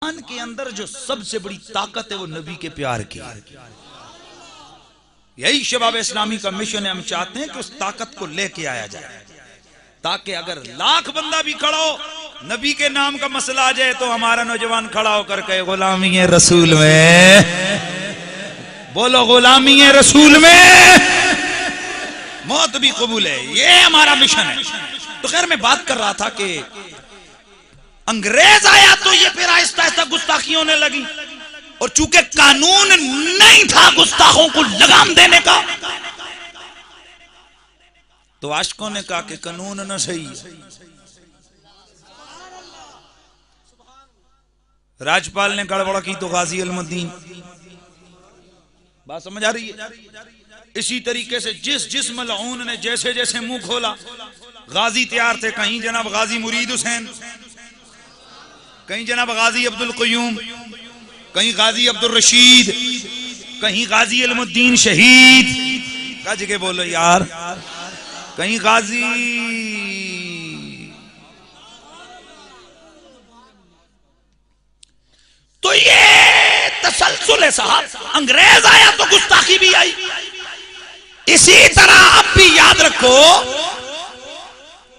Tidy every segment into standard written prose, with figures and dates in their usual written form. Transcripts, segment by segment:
ईमान के अंदर जो सबसे बड़ी ताकत है वो नबी के प्यार की। यही शबाब इस्लामी का मिशन है। हम चाहते हैं कि उस ताकत को लेके आया जाए ताकि अगर लाख बंदा भी खड़ा हो, नबी के नाम का मसला आ जाए तो हमारा नौजवान खड़ा होकर कहे गुलामी है रसूल में, बोलो गुलामी है रसूल में, मौत भी कबूल है। ये हमारा मिशन है। तो खैर मैं बात कर रहा था कि अंग्रेज आया तो ये फिर आहिस्ता आहिस्ता गुस्ताखी होने लगी, और चूंकि कानून नहीं था गुस्ताखों को लगाम देने का, तो आशिकों ने कहा कि कानून न सही। राज्यपाल ने गड़बड़ की तो गाजी अलमुद्दीन। बात समझ आ रही है? इसी तरीके से जिस मलऊन ने जैसे जैसे मुंह खोला, गाजी तैयार थे। कहीं जनाब गाजी मुरीद हुसैन, कहीं जनाब गाजी अब्दुल क़य्यूम, कहीं गाजी अब्दुल रशीद, कहीं गाजी अलमुद्दीन शहीद। गज के बोलो यार, कहीं गाजी। तो ये तसलसल है साहब। अंग्रेज आया तो गुस्ताखी भी आई। इसी तरह अब भी याद रखो,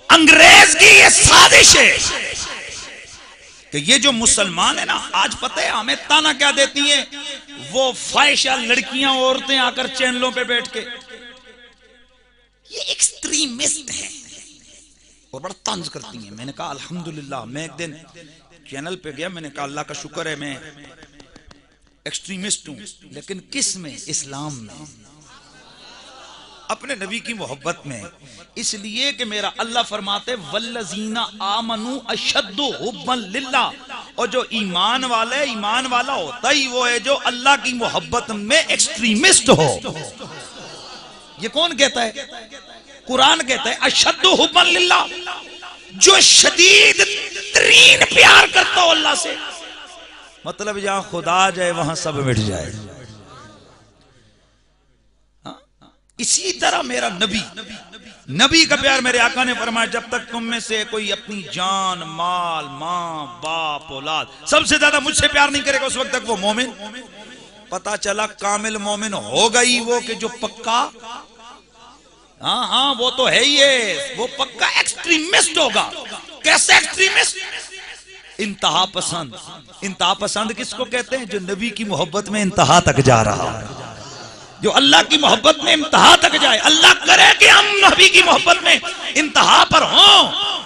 अंग्रेज की ये साजिश है कि ये जो मुसलमान है ना, आज पता है हमें ताना क्या देती हैं? वो फाहिशा लड़कियां औरतें आकर चैनलों पे बैठ के ये एक्सट्रीमिस्ट हैं और बड़ा तंज करती हैं। मैंने कहा अल्हम्दुलिल्लाह। मैं एक दिन चैनल पे गया, मैंने कहा अल्लाह का शुक्र है मैं एक्सट्रीमिस्ट हूं, लेकिन किस में? इस्लाम में, अपने नबी की मोहब्बत में। इसलिए कि मेरा अल्लाह फरमाते वल्लज़ीना आमनू अशद्दु हुब्बन लिल्लाह, और जो ईमान वाला होता ही वो है जो अल्लाह की मोहब्बत में एक्सट्रीमिस्ट हो। ये कौन कहता है? कुरान कहता है अशद्दु हुब्बन लिल्लाह, जो शदीद तरीन प्यार करता हो अल्लाह से। मतलब जहां खुदा जाए वहां सब मिट जाए। इसी तरह मेरा नबी का प्यार, मेरे आका ने फरमाया जब तक तुम में से कोई अपनी जान, माल, मां, बाप, औलाद सबसे ज्यादा मुझसे प्यार नहीं करेगा, उस वक्त तक वो मोमिन। पता चला कामिल मोमिन हो गई वो कि जो पक्का, हाँ वो तो है ही है, वो पक्का एक्सट्रीमिस्ट होगा। कैसे एक्सट्रीमिस्ट? इंतहा पसंद। इंतहा पसंद किसको कहते हैं? जो नबी की मोहब्बत में इंतहा तक जा रहा है, जो अल्लाह की मोहब्बत में इंतहा तक जाए। अल्लाह करे कि हम नबी की मोहब्बत में इंतहा पर हों।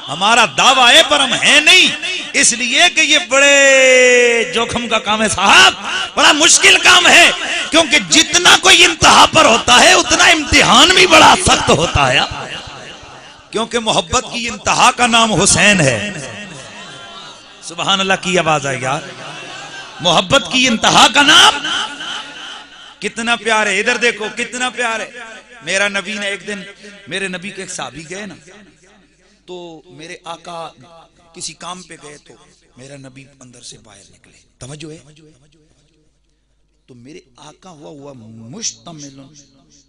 हमारा दावा है पर हम हैं नहीं, इसलिए कि ये बड़े जोखिम का काम है साहब, बड़ा मुश्किल काम है। क्योंकि जितना कोई इंतहा पर होता है उतना इम्तिहान भी बड़ा सख्त होता है। क्योंकि मोहब्बत की इंतहा का नाम हुसैन है। सुभान अल्लाह की आवाज है यार। मोहब्बत की इंतहा का नाम कितना प्यार है। इधर देखो कितना प्यार है। मेरा नबी ने एक दिन, मेरे नबी के एक साहबी गए ना, तो मेरे आका किसी काम पे गए, तो मेरा नबी अंदर से बाहर निकले। तवज्जो है? तो मेरे आका हुआ मुश्तमिलन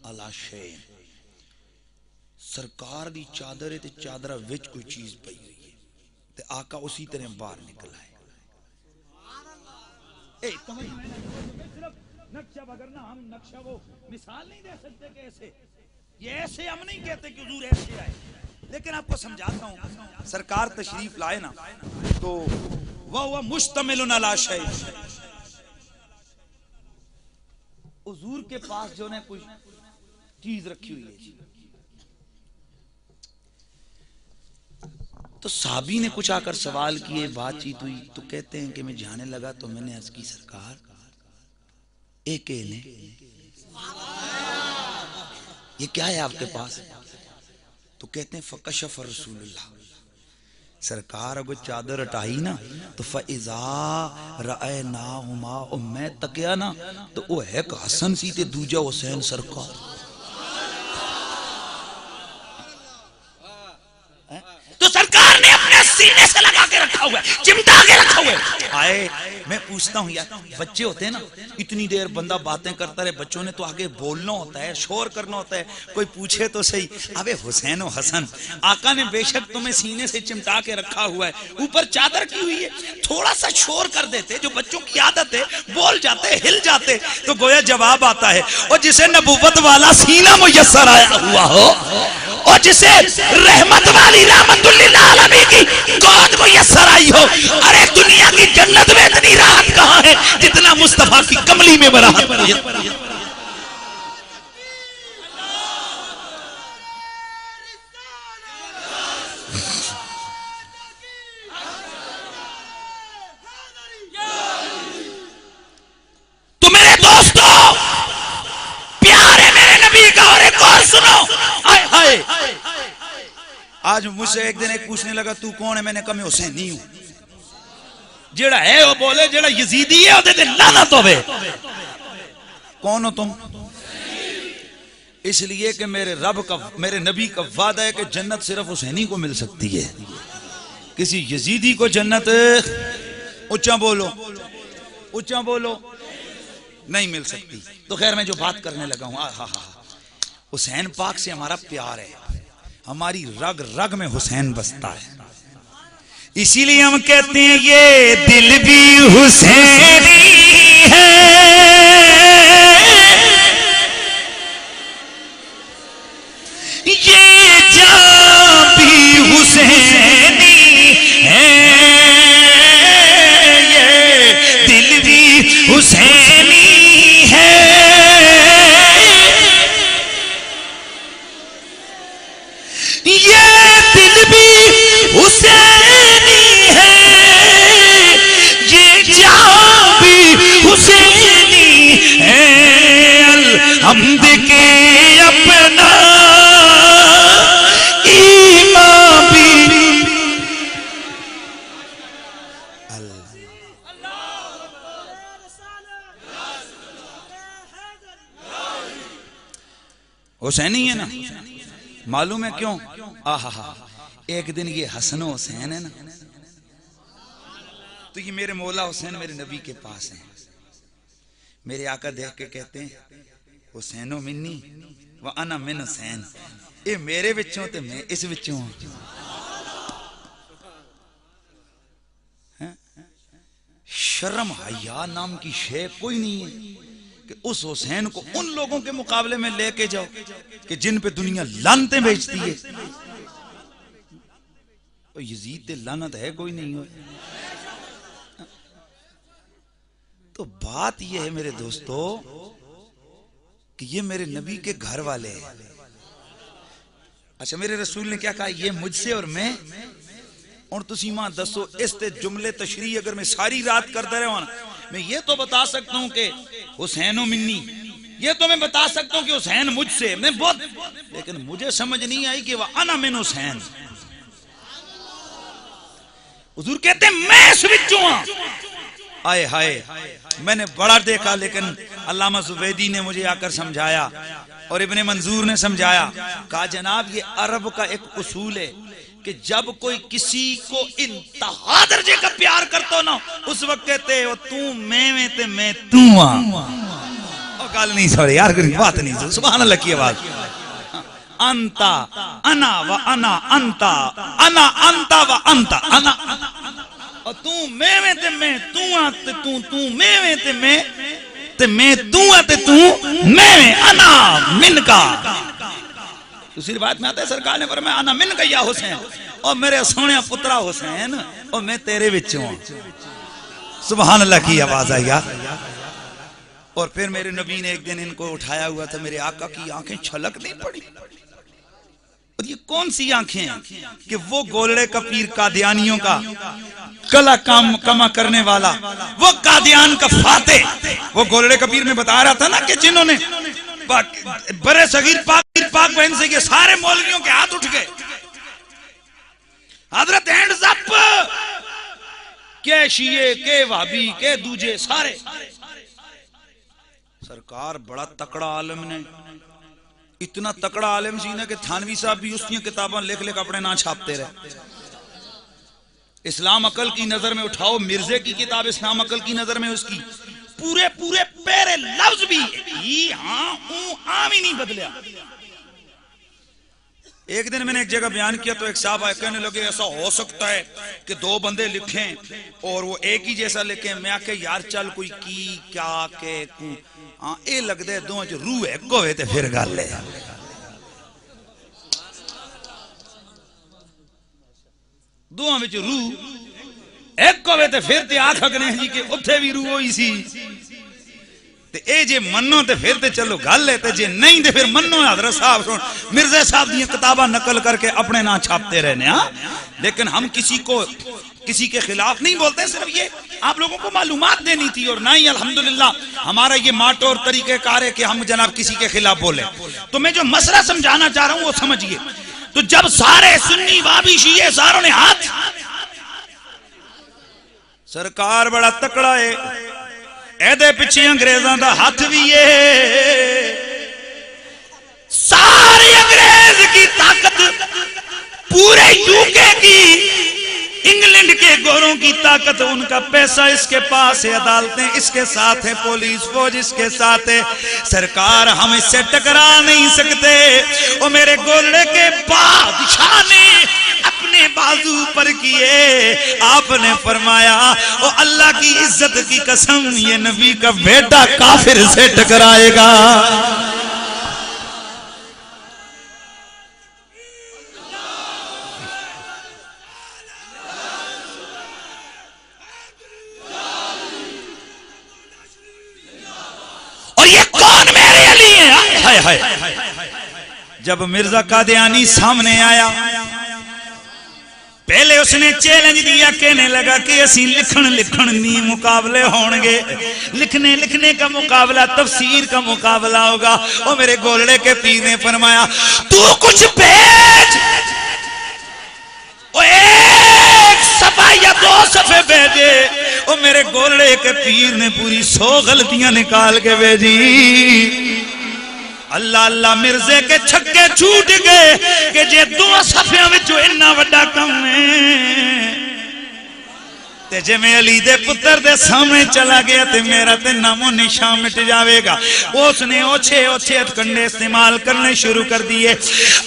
अला शैन, सरकार दी चादर है ते चादरा विच कोई चीज पई हुई है, ते आका उसी तरह बाहर निकला है। नक्शा वगरना हम नक्शा वो मिसाल नहीं दे सकते कि ऐसे, ये ऐसे हम नहीं कहते कि हुजूर ऐसे आए, लेकिन आपको समझाता हूं। सरकार तशरीफ लाए ना, तो वह मुश्तमिलुन अला शै, हुजूर के पास जो ने कुछ चीज रखी हुई है। तो साहबी ने कुछ आकर सवाल किए, बातचीत हुई, तो कहते हैं कि मैं जाने लगा तो मैंने अर्ज की सरकार एक ने ये क्या है आपके पास? तो कहते हैं फकशफ रसूलुल्लाह, सरकार अगर चादर हटाई ना तो फइज़ा रअयनाहुमा, और मैं तकिया ना तो वो है हसन सी ते दूजा हुसैन सरकार। तो सरकार ने अपने सीने से लगा के रखा हुआ है, चिमटा के रखा हुआ है। आए। मैं पूछता हूँ यार, बच्चे होते हैं ना, इतनी देर बंदा बातें करता रहे, बच्चों ने तो आगे बोलना होता है, शोर करना होता है, कोई पूछे तो सही, अबे हुसैन और हसन, आका ने बेशक तुम्हें सीने से चिमटा के रखा हुआ है, ऊपर चादर की हुई है, थोड़ा सा शोर कर देते, जो बच्चों की आदत है, बोल जाते, हिल जाते, तो गोया जवाब आता है। और जिसे नबुव्वत वाला सीना मुयस्सर आया हुआ हो, और जिसे रहमत वाली रहमतुल्लिल आलमीन की गोद मुयस्सर आई हो, अरे दुनिया की जन्नत में इतनी राहत कहाँ है जितना मुस्तफा की कमली में राहत है। तो मेरे दोस्तों, प्यार है मेरे नबी का। और एक और सुनो, हाय हाय, आज मुझसे एक दिन एक पूछने लगा तू कौन है, मैंने कहा मैं हुसैनी हूं। जेड़ा है वो बोले जेड़ा यजीदी है ओदे ते लानत होवे। कौन हो तुम? इसलिए कि मेरे रब का, मेरे नबी का वादा है कि जन्नत सिर्फ हुसैनी को मिल सकती है, किसी यजीदी को जन्नत, ऊंचा बोलो, ऊंचा बोलो, नहीं मिल सकती। तो खैर मैं जो बात करने लगा हूं, हा हा, हुसैन पाक से हमारा प्यार है, हमारी रग रग में हुसैन बसता है, इसीलिए हम कहते हैं ये दिल भी हुसैनी है, ये जान भी हुसैनी है, ये दिल भी हुसैनी है, ये दिल भी हुसैनी है, ये जान भी हुसैनी है, अलहम्द के अपना ईमान भी। हुसैनी है ना, मालूम है क्यों? आहा, एक दिन ये हसन हुसैन है ना, तो ये मेरे मौला हुसैन मेरे नबी के पास हैं, मेरे आका देख के कहते हैं हुसैनो मिन्नी व अना मिन हुसैन, ये मेरे विचों ते मैं इस विचों। शर्म हया नाम की शे कोई नहीं है कि उस हुसैन को उन लोगों के मुकाबले में लेके जाओ कि जिन पे दुनिया लानतें बेचती है। तो यजीद ते लानत है कोई नहीं हो। तो बात यह है मेरे दोस्तों कि ये मेरे नबी के घर वाले हैं। अच्छा, मेरे रसूल ने क्या कहा, ये मुझसे और मैं। और तुसी मां दसो इस ते जुमले तशरी अगर मैं सारी रात करता रहा ना, मैं ये तो बता सकता हूं कि हुसैन मिन्नी, ये तो मैं बता सकता हूं कि हुसैन मुझसे, मैं बहुत, लेकिन मुझे समझ नहीं आई कि वह अना मिन हुसैन। हुजूर कहते मैं इस विचों हां। आए हाय, मैंने बड़ा देखा, लेकिन अल्लामा जुबैदी ने मुझे आकर समझाया और इब्ने मंजूर ने समझाया, कहा जनाब ये अरब का एक उसूल है कि जब कोई किसी को इंतहा दर्जे का प्यार करता हो ना, उस वक्त कहते हो तू मैं ते मैं तू और गल नहीं, सॉरी यार बात नहीं, सुभान अल्लाह की आवाज। अंता अना व अना अंता, अना अंता व अंता अना, और तू मैं ते मैं तू ते तू मैं ते मैं तू ते तू मैं, अना मिन का। दूसरी बात में आता है सरकार ने फरमाया अना मिन का या हुसैन, और मेरे सोने पुत्रा हुसैन और मैं तेरे विचों। सुभान अल्लाह की आवाज आई यार। और फिर मेरे नबी ने एक दिन इनको उठाया हुआ था, मेरे आका की आंखें छलक नहीं पड़ी। और ये कौन सी आंखें हैं कि वो गोलड़े का पीर कादियानियों का कला कमा करने वाला, वो कादियान का फाते, वो गोलड़े का पीर में बता रहा था ना कि जिन्होंने बड़े सगीर पाक बहन से के सारे मौलवियों के हाथ उठ गए, हजरत हैंड्स अप, के शिये के वाबी के दूजे सारे। सरकार बड़ा तकड़ा आलम ने, इतना तकड़ा आलम सी ना कि थानवी साहब भी उसकी किताबें लिख लिख अपने ना छापते रहे। इस्लाम अकल की नजर में उठाओ, मिर्जे की किताब इस्लाम अकल की नजर में उसकी पूरे पूरे पैरे लफ्ज भी हाँ आम ही नहीं बदलिया। एक दिन मैंने एक जगह बयान किया तो एक साहब आए कहने लगे ऐसा हो सकता है कि दो बंदे लिखें और वो एक ही जैसा लिखें। मैं आके यार चल कोई की क्या के कू हाँ ये लगता है दोवें च रूह एक होवे ते फिर गल है। दोवां विच रूह एक होवे ते फिर ते आख सकने जी कि उत्थे भी रूह होई सी ते ए जे मनो ते फिर ते चलो गल है, ते जे नहीं ते फिर मनो। हजरत साहब सुन मिर्जा साहब दी किताबा नकल करके अपने ना छापते रहने। लेकिन हम किसी के खिलाफ नहीं बोलते, सिर्फ ये आप लोगों को मालूमात देनी थी। और ना ही अल्हम्दुलिल्लाह हमारा ये माटो और तरीक़ेकार है कि हम जनाब किसी के खिलाफ बोले। तो मैं जो मसला समझाना चाह रहा हूं वो समझिए। तो जब सारे सुन्नी वाबी शिये सारों ने हाथ, सरकार बड़ा तकड़ा है, एदे पिछे अंग्रेजों का हाथ भी है। सारी अंग्रेज की ताकत, पूरे यूके की, इंग्लैंड के गोरों की ताकत, उनका पैसा इसके पास है, अदालतें इसके साथ है, पुलिस फौज इसके साथ है। सरकार हम इससे टकरा नहीं सकते। और मेरे गोले के बादशाह ने अपने बाजू पर किए। आपने फरमाया ओ अल्लाह की इज्जत की कसम, ये नबी का बेटा काफिर से टकराएगा। और ये कौन मेरे लिए है? हाय हाय। जब मिर्जा कादियानी सामने आया, पहले उसने चैलेंज दिया, कहने लगा कि असी लिखण नहीं मुकाबले होंगे, लिखने का मुकाबला, तफसीर का मुकाबला होगा। और मेरे गोलड़े के पीर ने फरमाया तू कुछ भेज, एक सफा या दो सफे भेजे। और मेरे गोलड़े के पीर ने पूरी 100 गलतियां निकाल के भेजी। अल्लाह अल्लाह मिर्जे के छक्के छूट गए कि जे 2 सफियां विचों इन्ना वड्डा काम है ते जे मैं अली दे पुत्र दे सामने चला गया ते मेरा ते नामो निशान मिट जाएगा। उसने ओछे हथकंडे इस्तेमाल करने शुरू कर दिए,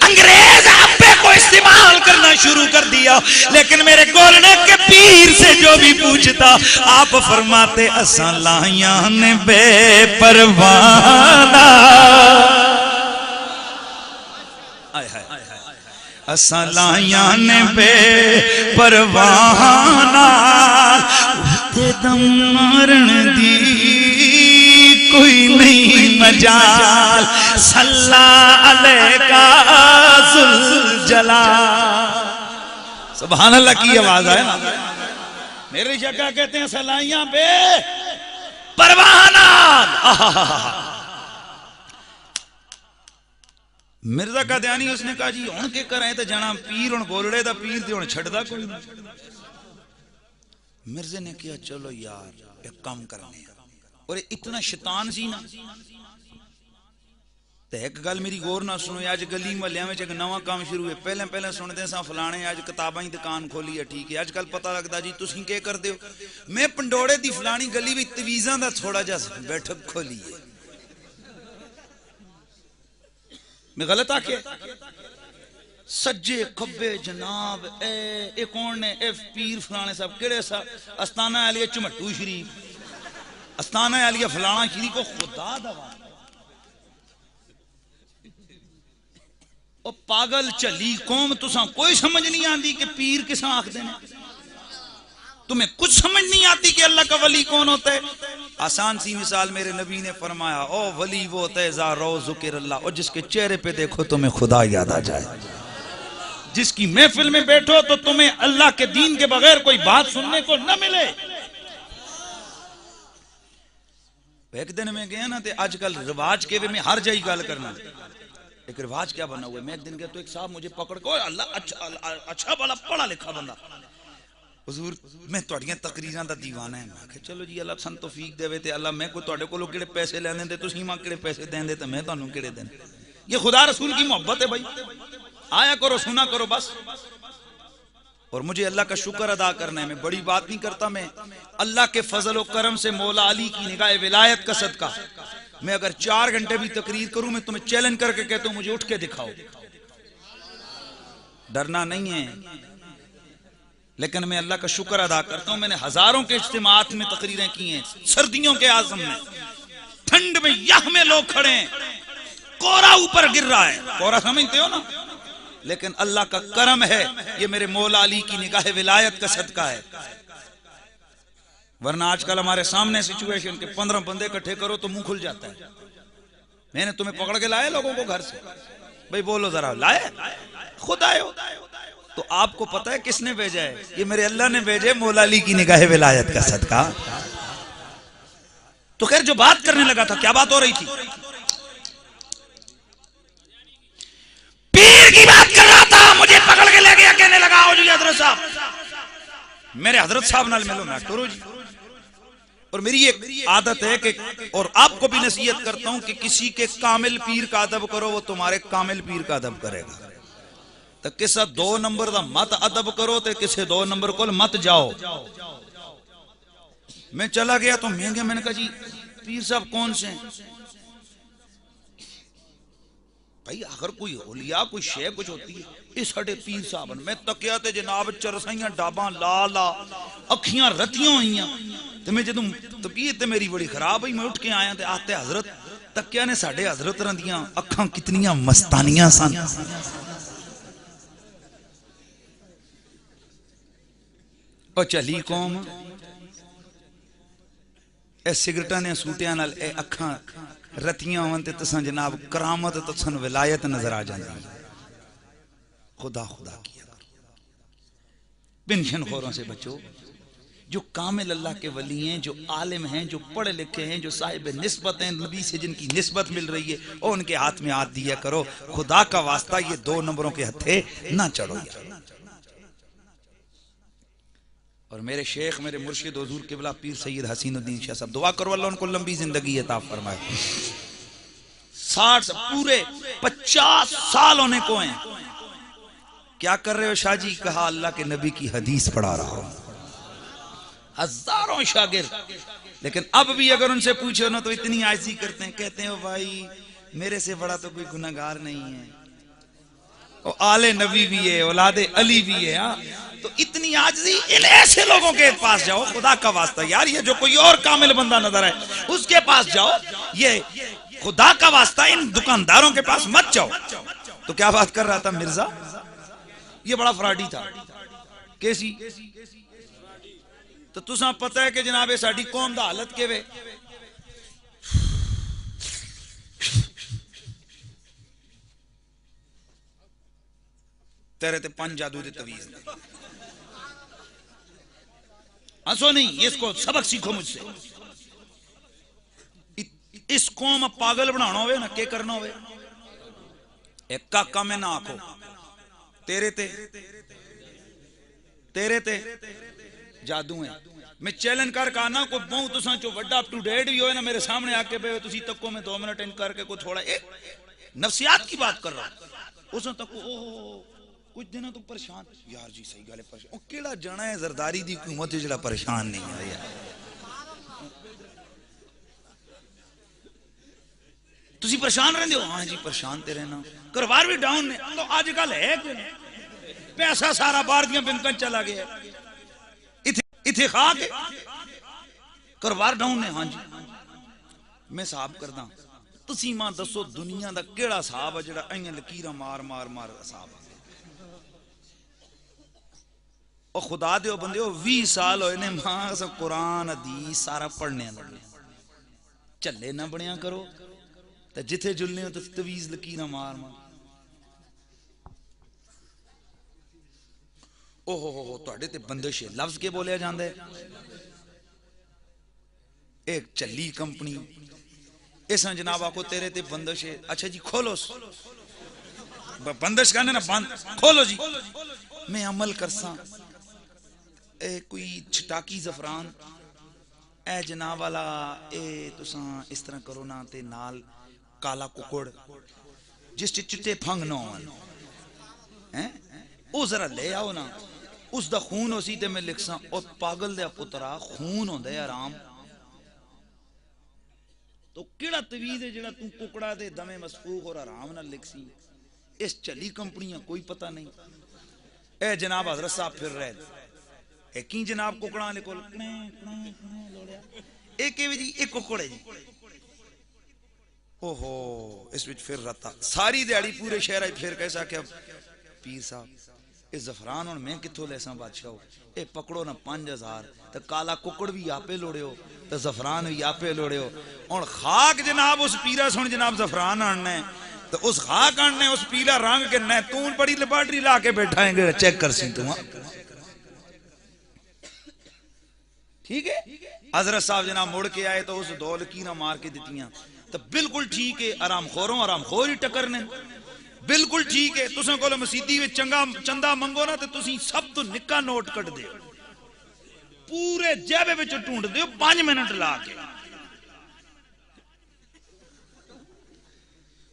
अंग्रेज आपे को इस्तेमाल करना शुरू कर दिया। लेकिन मेरे गोलने के पीर से जो भी पूछता, आप फरमाते असा लाया ने बेपरवाना, असा लाया ने बेपरवाना, दम मारन दी कोई नहीं मजाल, सल्ला अलैका जुल जलाल। सुभान अल्लाह की आवाज है ना। मेरे जगह कहते हैं सलाइयां बे परवाना। मिर्जा कादियानी उसने कहा जी हुण के कराए तो जाना पीर, हुण गोलड़े दा पीर ते हुण छड्डदा कोई नहीं। मिर्जे ने कहा चलो यार एक काम करने। और इतना शैतान सी ना, ते एक गल मेरी गौर ना सुनो। अज गली महलिया में एक नवा काम शुरू है। पहले सुनते सा फलाने अज किताबां की दुकान खोली है, ठीक है। अजकल पता लगता जी तुसीं के करदे हो। मैं पंडोड़े दी फलानी गली में तवीज़ां दा थोड़ा जिहा बैठक खोली है। मैं गलत आखे? सज्जे खब्बे जनाब ए कौन ने? ए पीर फलाने साहब केड़े सा? अस्ताना आलिया चुमट्टू शरीफ, अस्ताना आलिया फलाना शरीफ को खुदा दवा। ओ पागल झली कौम, तुसा कोई समझ नहीं आती कि पीर किसा आखदे ने? तुम्हें कुछ समझ नहीं आती कि अल्लाह का वली कौन होता है? आसान सी मिसाल मेरे नबी ने फरमाया ओ वली वो होता है ज़ा रो ज़िक्र अल्लाह, और जिसके चेहरे पे देखो तुम्हें खुदा याद आ जाए। जिसकी महफिल में बैठो तो तुम्हें अल्लाह के दीन के बगैर कोई बात सुनने को न मिले। एक दिन में गया ना, तो आजकल रिवाज के में हर जगह गल करना एक रिवाज क्या बना हुआ है। मैं एक दिन गया तो एक साहब मुझे पकड़ को, अल्लाह अच्छा वाला पढ़ा लिखा बंदा, हुजूर मैं तुहाड़ियां तकरीरां दा दीवाना है। मैं कहा चलो जी अल्लाह सन तौफीक देवे ते अल्लाह मैं कोई तुहाडे कोलों किहड़े पैसे लैंदे ते तुसीं मां किहड़े पैसे देंदे ते मैं तुहानूं किहड़े देने। ये खुदा रसूल की मोहब्बत है भाई, आया करो सुना करो बस। और मुझे अल्लाह का शुक्र अदा करना है। मैं बड़ी बात नहीं करता, मैं अल्लाह के फजल और करम से मौला अली की निगाह विलायत का सदका, मैं अगर 4 घंटे भी तकरीर करूं, मैं तुम्हें चैलेंज करके कहता हूं मुझे उठ के दिखाओ। डरना नहीं है, लेकिन मैं अल्लाह का शुक्र अदा करता हूं, मैंने हजारों के इज्तिमात में तकरीरें की हैं, सर्दियों के आजम में, ठंड में, यह में लोग खड़े हैं, कोहरा ऊपर गिर रहा है, कोहरा समझते हो ना, लेकिन अल्लाह का करम है, ये मेरे मौला अली की निगाह विलायत का सदका है। वरना आजकल हमारे सामने सिचुएशन के 15 बंदे इकट्ठे करो तो मुंह खुल जाता है। मैंने तुम्हें पकड़ के लाया लोगों को घर से, भाई बोलो जरा, लाए? खुद आए हो। तो आपको पता है किसने भेजा है? ये मेरे अल्लाह ने भेजे, मौला अली की निगाह विलायत का सदका। तो खैर जो बात करने लगा था, क्या बात हो रही थी? पीर की बात कर रहा था, मुझे पकड़ के ले गया, कहने लगा आओ जी हजरत साहब, मेरे हजरत साहब नाल मिलो। मैं करो जी। और मेरी एक आदत है कि, और आपको भी नसीहत करता हूं कि किसी के कामिल पीर का अदब करो, वो तुम्हारे कामिल पीर का अदब करेगा। तो किसा 2 नंबर का मत अदब करो, तो किसी 2 नंबर को मत जाओ। मैं चला गया तो महंगे, मैंने कहा जी पीर साहब कौन से हैं? भाई अगर कोई होलिया कोई शे कुछ होती है, ये साढ़े पीर साहब। मैं तकिया ते जनाब चरसाइयां डाबा ला ला, अखियां रतियां हुई, तो मैं जदों तबीयत मेरी बड़ी खराब हुई, मैं उठ के आया, आते हजरत तकिया ने, साढ़े हजरत दियां अखां कितनियां मस्तानियां सन। और चली कौम ए सिगरेटां ने सूटियां नाल ए अखां रतियां होवन ते तुसां जनाब करामत, तुसां विलायत नजर आ जाती। खुदा खुदा किया करो, पेंशन खोरों से बचो। जो कामिल अल्लाह के वली हैं, जो आलिम हैं, जो पढ़े लिखे हैं, जो साहिब निस्बत हैं, नबी से जिनकी निस्बत मिल रही है, और उनके हाथ में हाथ दिया करो। खुदा का वास्ता ये 2 नंबरों के हथे ना चढ़ो यार। और मेरे शेख, मेरे मुर्शिद हुजूर किबला पीर सैयद हसीनुद्दीन शाह साहब, दुआ करो अल्लाह उनको लंबी जिंदगी अता फरमाए। 60 पूरे 50 साल होने को हैं। क्या कर रहे हो शाह जी? कहा अल्लाह के नबी की हदीस पढ़ा रहा हूं। हजारों शागिर्द, लेकिन अब भी अगर उनसे पूछो ना तो इतनी आजी करते हैं, कहते हैं भाई मेरे से बड़ा तो कोई गुनाहगार नहीं है, वो आले नबी भी है, औलादे अली भी है। हाँ, तो इतनी आजी, इन ऐसे लोगों के पास जाओ, खुदा का वास्ता यार। ये जो कोई और कामिल बंदा नजर है उसके पास जाओ, ये खुदा का वास्ता इन दुकानदारों के पास मत जाओ। तो क्या बात कर रहा था मिर्जा? ये बड़ा फ्रॉडी था। कैसी? तो तुसा पता है कि जनाब साडी कौम दा हालत के वे, तेरे ते 5 जादू दे तवीज ने। हंसो नहीं, इसको सबक सीखो मुझसे। इस कौम पागल बनाना होवे ना, के करना होवे, एक काका में ना आखो तेरे ते जादू है। मैं चैलेंज कर कहा ना, कोई बहुत तुसा जो वड्डा अप टू डेट भी हो ना, मेरे सामने आके पे तुसी तको में 2 मिनट इन करके कोई थोड़ा एक नफ्सियात की बात कर रहा हूं, उसने तक ओ कुछ दिनों तो परेशान यार जी। सही गल है, परेशान। ओ केड़ा जाना है जरदारी दी हुकूमत जेड़ा परेशान नहीं है यार। तुसी परेशान रहंदे हो? हां जी परेशान ते रहना। घरबार भी डाउन ने, तो आजकल है कि पैसा सारा बाहर दियां बैंकां चला गया, इथे खा के घरबार डाउन ने। हां जी मैं हिसाब करदा, तुसी मां दसो दुनिया दा केड़ा हिसाब है जेड़ा इयां लकीरां मार मार मार हिसाब। और खुदा दे बंदे 20 साल होए ने मां सब कुरान हदीस सारा पढ़ने लगे। झल्ले ना बनिया करो, ते जिथे जुलने हो तो तवीज लकीरां मार मार। ओहो हो तुहाडे ते बंदिश है, लफ्ज के बोलिया जांदा है। एक चली कंपनी, इस जनाब आखो तेरे ते बंदिश है। अच्छा जी खोलो, बंदिश कहने ना बंद, खोलो जी मैं अमल करसा। ए कोई छटाकी जफरान ए जनाब वाला, ए तुसा इस तरह करो ना, ते नाल काला कुकुड़ जिस चिट्टे फंग ना होन हैं, ओ जरा ले आओ ना। उसका खून उसी ते मैं लिखसा और पागल दे पुत्रा खून होंदा है आराम तो केड़ा तवीज है जेड़ा तू कुकड़ा दे दमे मसफूक और आराम ना लिखसी इस चली कंपनियां कोई पता नहीं ए जनाब हजरत साहब फिर रहे ए की जनाब कुकड़ा वाले कोल लोड़िया एक जी एक कुकड़ है जी ओहो इस विच फिर रता सारी दिहाड़ी पूरे शहर फिर कैसा क्या पीर साहब इस जफरान हुण मैं किथों लेसा बादशाह ए पकड़ो ना 5000 तो काला कुकड़ भी आपे लोड़ियो तो जफरान भी आपे लोड़ियो हुण खाक जनाब उस पीरा सुन जनाब जफरान आना है तो उस खाक आने उस पीला रंग के न तू बड़ी लेबार्टरी ला के बैठा है चेक कर सी तू ठीक है हजरत साहब जनाब मुड़ के आए तो उस दो लकीरां मार के दितियां तो बिल्कुल ठीक है आराम खोर ही टक्कर ने बिल्कुल ठीक है तुसें कोल मसीदी में चंगा चंदा मंगो ना तो तुसी सब तो निक्का नोट कट दे पूरे जेबे विच ढूंढ दो 5 मिनट ला के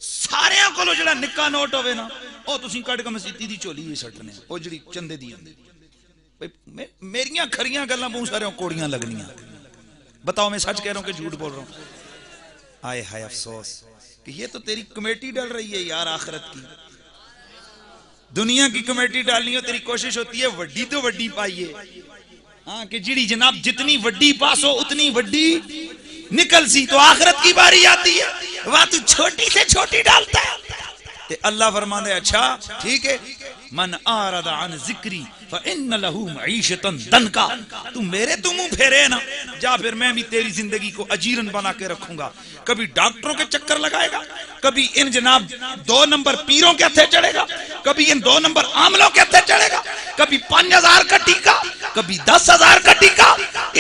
सारे कोलो जेड़ा निक्का नोट होवे ना ओ तुसी कट के मसीदी दी झोली विच सटने ओ जेड़ी चंदे दी भाई मेरियां खरियां गल्लां बहुत सारे कोड़ियां लगनियां बताओ मैं सच कह रहा हूं कि झूठ बोल रहा हूं आए हाय अफसोस कि ये तो तेरी कमेटी डल रही है यार आखिरत की दुनिया की कमेटी डालनी हो तेरी कोशिश होती है वड्डी तो वड्डी पाइए हाँ कि जिड़ी जनाब जितनी वड्डी पास हो उतनी वड्डी निकल सी तो आखिरत की बारी आती है वहां तू छोटी से छोटी डालता है ते अल्लाह फरमाते अच्छा ठीक है मन आरदा अन जिक्री फइन्न लहू मईशतन दनका तू मेरे तू मुंह फेरे ना जा फिर मैं भी तेरी जिंदगी को अजीरन बना के रखूंगा कभी डॉक्टरों के चक्कर लगाएगा कभी इन जनाब 2 नंबर पीरों के हथे चढ़ेगा कभी इन 2 नंबर आमलों के हथे चढ़ेगा कभी 5000 का टीका कभी 10,000 का टीका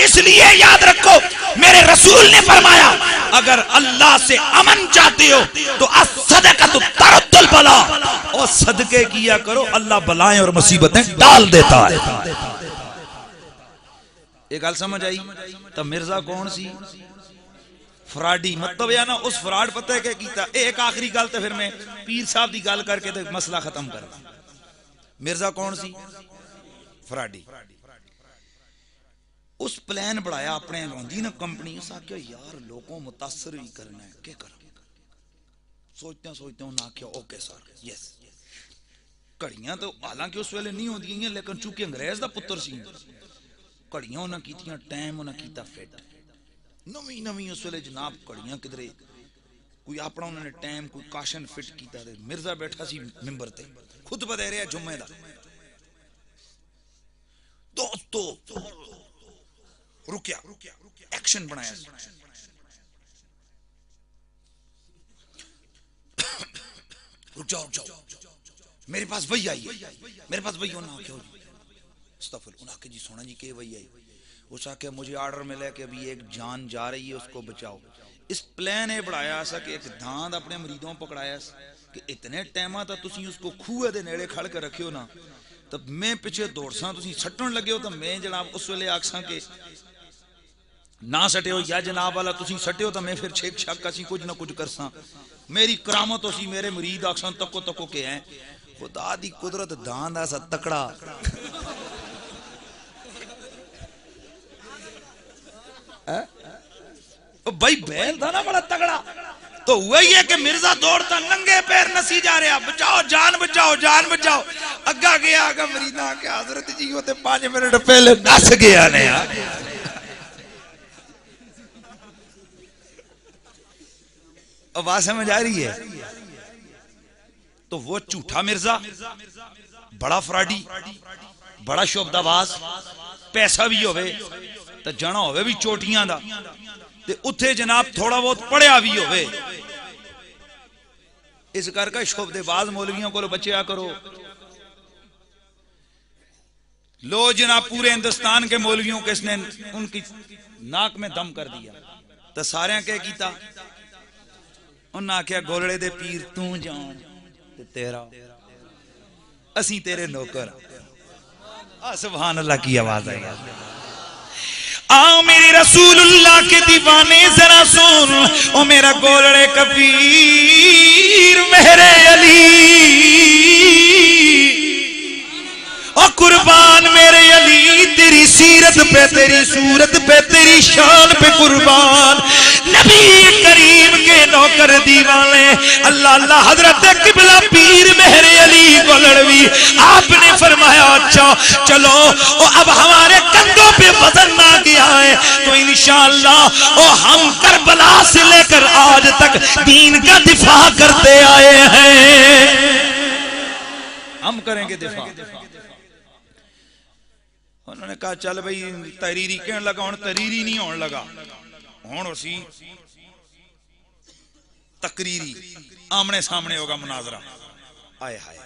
इसलिए याद रखो मेरे रसूल ने फरमाया अगर अल्लाह से अमन चाहते हो तो अस्सदक़तु तरद्दुल बला और सदके किया करो अल्लाह बलाएं और मुसीबतें डाल देता है एक गल समझ आई तो मिर्जा कौन सी फ्राडी मतलब या ना उस फ्रॉड पता है क्या कीता एक आखिरी गल तो फिर मैं पीर साहब की गल करके तो मसला खत्म कर मिर्जा कौन सी फ्राडी उस प्लान बढ़ाया अपने होंगी ना कंपनी उस आख्या यार लोगों मुतासर ही करना है क्या कर सोचते उन्हें आख्या ओके सर यस घड़ियां तो हालांकि उस वेले नहीं होंगी लेकिन चूंकि अंग्रेज का पुत्र सी घड़ियां उन्हें कीतियां टाइम उन्हें कीता फिट नवी नवी उस वेले जनाब घड़ियां किधरे कोई अपना उन्होंने टाइम कोई काशन फिट किया मिर्जा बैठा सी मिंबर ते खुतबा दे रहा जुम्मे दा दोस्तों रुकिया एक्शन बनाया रुक जाओ मेरे पास वही आई मेरे पास वही होना क्यों उन्हें जी सोना जी के वही आई उस आके मुझे ऑर्डर मिला कि अभी एक जान जा रही है उसको बचाओ इस प्लान ये बढ़ाया सा कि एक धांध अपने मरीदों पकड़ाया कि इतने टाइम तक तुसी उसको खूह दे नेड़े खड़ के रखियो ना तो मैं पिछे दौड़सा तुसी सट्टन लगे हो तो मैं जनाब उस वेले आखसा कि ना सटियो या जनाब वाला तुसी सटियो तो मैं फिर छेक छक असी कुछ ना कुछ करसा मेरी करामत होसी मेरे मुरीद आखसा तको तको के हैं खुदा दी कुदरत दांद ऐसा तकड़ा भाई बैल था ना बड़ा तगड़ा तो वही है कि मिर्जा दौड़ता नंगे पैर नसी जा रहा बचाओ जान बचाओ अग्गा गया आगा मरीदा के हजरत जी होते 5 मिनट पहले नस गया ने आवाज समझ आ रही है तो वो झूठा मिर्जा बड़ा फ्राडी बड़ा शोभदाबाज पैसा भी होवे तो जाना होवे भी चोटियां दा ते उत्थे जनाब थोड़ा बहुत पढ़िया भी होवे इस करके शोभदेबाज मौलवियों को बचिया करो लो जनाब पूरे हिंदुस्तान के मौलवियों के इसने उनकी नाक में दम कर दिया तो सारे क्या कीता उन्हें आख्या गोलड़े दे पीर तू जान ते तेरा असी तेरे नौकर सुभान अल्लाह की आवाज आई आओ मेरे रसूलुल्लाह के दीवाने जरा सुन ओ मेरा गोलड़े कबीर मेरे अली ओ कुर्बान मेरे अली तेरी सीरत पे, तेरी सूरत पे, तेरी शान पे कुर्बान। नबी करीम के नौकर दीवाने अल्लाह अल्लाह हजरत किबला पीर मेरे अली गोलड़वी आपने फरमाया अच्छा चलो अब हमारे कंधों पे वजन ना गया है तो इंशाअल्लाह हम करबला से लेकर आज तक दीन का दिफा करते आए हैं, हम करेंगे दिफा। उन्होंने कहा चल भाई तहरीरी कहने लगा, हुण तहरीरी नहीं होने लगा, हुण उसी तकरीरी आमने सामने होगा मुनाजरा। आए हाय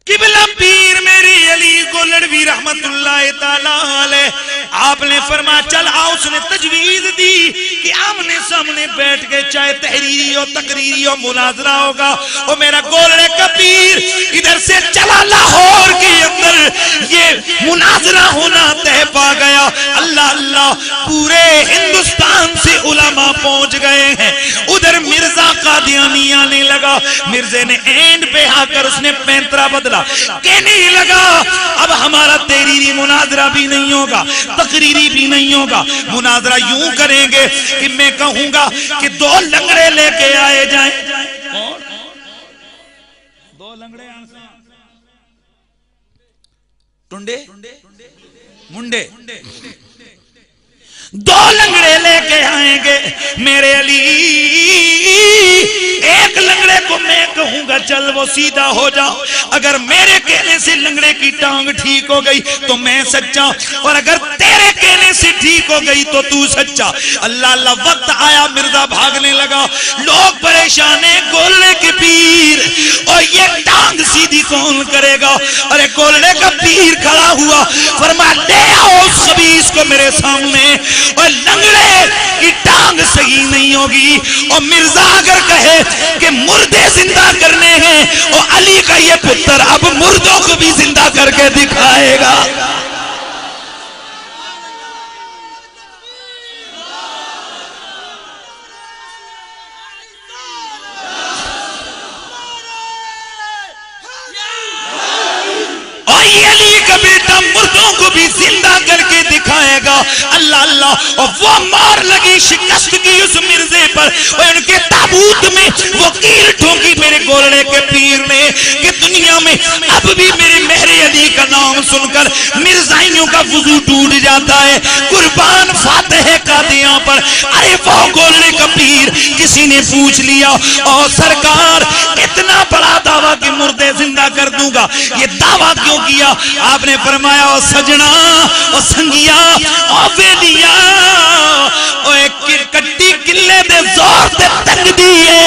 किबला पीर मेरी अली गोलड़वी रहमतुल्लाह ताला अलैह आपने फरमाया चल आओ। उसने तजवीज दी कि आमने सामने बैठ के चाहे तहरीरी हो तकरीरी हो मुनाजरा होगा। और मेरा गोलड़े का पीर इधर से चला लाहौर के अंदर ये मुनाजरा होना तय पा गया। अल्लाह अल्लाह पूरे हिंदुस्तान से उलमा पहुंच गए हैं। उधर मिर्जा कादियानी आने लगा, मिर्जे ने एंड पे आकर उसने पैंतरा बदला, कहने लगा अब हमारा तहरीरी मुनाजरा भी नहीं होगा तकरीरी भी नहीं होगा, मुनाजरा यूं करेंगे कि मैं कहूंगा कि 2 लंगड़े लेके आए जाएं। कौन 2 लंगड़े? टुंडे मुंडे 2 लंगड़े लेके आएंगे मेरे अली। एक लंगड़े को मैं कहूंगा चल वो सीधा हो जाओ, अगर मेरे कहने से लंगड़े की टांग ठीक हो गई तो मैं सच्चा, और अगर तेरे कहने से ठीक हो गई तो तू सच्चा। अल्लाह अल्लाह वक्त आया, मिर्जा भागने लगा, लोग परेशान है गोलड़े के पीर और ये टांग सीधी कौन करेगा। अरे गोलड़े का पीर खड़ा हुआ, फरमा ले आओ सभी इसको मेरे सामने। और लंगड़े की टांग सही नहीं होगी और मिर्जा अगर कहे कि मुर्दे जिंदा करने हैं और अली का ये पुत्र अब मुर्दों को भी जिंदा करके दिखाएगा। अली का बेटा मुर्दों को भी जिंदा करके दिखाएगा। अल्लाह अल्लाह। और वो मार लगी शिकस्त की उस मिर्जे पर, और उनके ताबूत में वो कील ठोकी मेरे गोलड़े के पीर ने कि दुनिया में अब भी मेरे मेहरे अली का नाम सुनकर मिर्जाइयों का वुजू टूट जाता है। कुर्बान फातिह कादियां पर। अरे वो गोलड़े का पीर किसी ने पूछ लिया और सरकार इतना बड़ा दावा कि मुर्दे जिंदा कर दूंगा, ये दावा क्यों किया? आपने फरमाया ओ सजना ओ संगिया ओ बेलिया ओ एक कट्टी किले दे जोर से तंग दिए।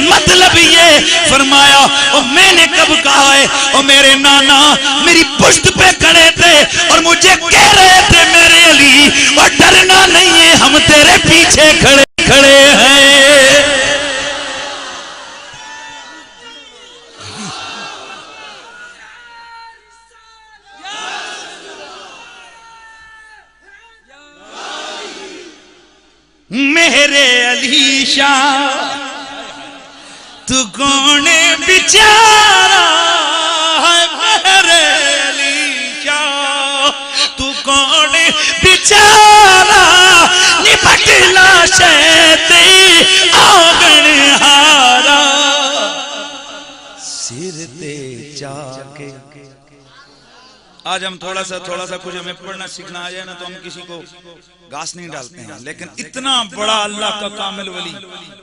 मतलब ये फरमाया ओ मैंने कब कहा है, ओ मेरे नाना मेरी पुश्त पे खड़े थे और मुझे कह रहे थे मेरे अली और डरना नहीं है, हम तेरे पीछे खड़े खड़े हैं। मेरे अली शाह तू कौन बेचारा है, मेरे अली शाह तू कौन बेचारा निपट लाशे आंगन हारा सिर ते जाके। आज हम थोड़ा सा कुछ हमें पढ़ना सीखना आ जाए ना तो हम किसी को घास नहीं डालते हैं, लेकिन इतना बड़ा अल्लाह का कामिल वली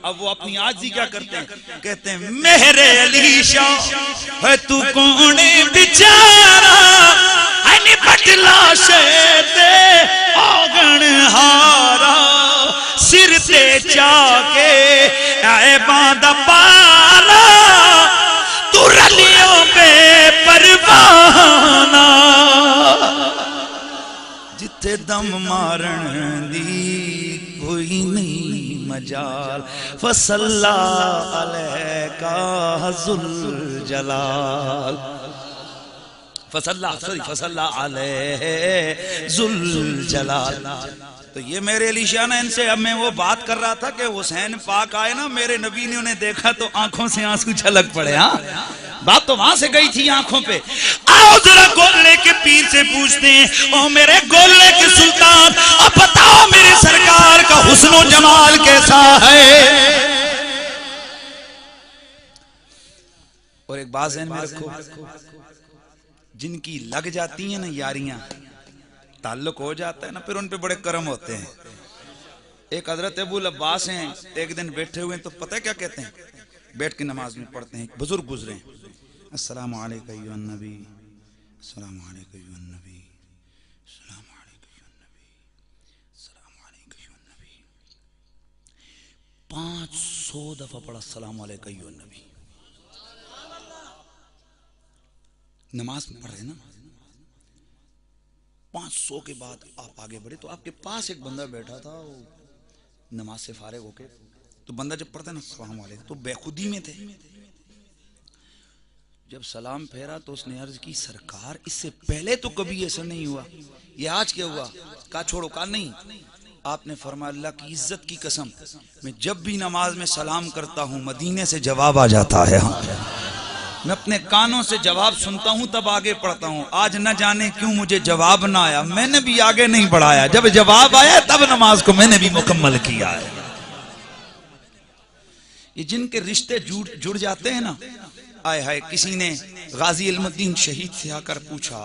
अब वो अपनी आजी क्या करते हैं, कहते हैं मेरे अली शाह है तू कौन बेचारा है निपट लाशे आंगन हारा सिर ते जाके आए बांधा पाला तू रलियों पे परवाना जिथे दम मारन दी कोई नहीं मजाल फसल्ला अलैका जुल जलाल फसल्ला अलैहि जुल जलाल। तो ये मेरे अली शाह ने इनसे अब मैं वो बात कर रहा था कि हुसैन पाक आए ना, मेरे नबी ने उन्हें देखा तो आंखों से आंसू छलक पड़े। हाँ बात तो वहां से गई थी आंखों पे। आओ जरा गोले के पीर से पूछते हैं, ओ मेरे गोले के सुल्तान, अब बताओ मेरे सरकार का हुस्नो जमाल कैसा है। और एक बात ज़हन में रखो, जिनकी लग जाती है ना यारियां, ताल्लुक हो जाता है ना, फिर उन पे बड़े करम होते हैं। एक हजरत अबूल अब्बास हैं, एक दिन बैठे हुए तो पता है क्या कहते हैं, बैठ के नमाज में पढ़ते हैं, बुजुर्ग गुजरे, अस्सलामु अलैका अय्युहन नबी, अस्सलामु अलैका अय्युहन नबी, अस्सलामु अलैका अय्युहन नबी, अस्सलामु अलैका अय्युहन नबी। 500 दफा पढ़ा अस्सलामु अलैका अय्युहन नबी। नमाज में पढ़ रहे ना, 500 के बाद आप आगे बढ़े तो आपके पास एक बंदा बैठा था, वो नमाज से फारिग होके, तो बंदा जब पढ़ता है ना अस्सलाम वालेकुम तो बेखुदी में थे। जब सलाम फेरा तो उसने अर्ज की, सरकार इससे पहले तो कभी ऐसा नहीं हुआ, ये आज क्या हुआ? कहा छोड़ो, कहा नहीं। आपने फरमाया अल्लाह की इज्जत की कसम, मैं जब भी नमाज में सलाम करता हूँ मदीने से जवाब आ जाता है। मैं अपने कानों से जवाब सुनता हूं तब आगे पढ़ता हूं। आज न जाने क्यों मुझे जवाब ना आया, मैंने भी आगे नहीं बढ़ाया, जब जवाब आया तब नमाज को मैंने भी मुकम्मल किया है। ये जिनके रिश्ते जुड़ जाते हैं ना, आए हाय। किसी ने गाजी इल्मुद्दीन शहीद से आकर पूछा,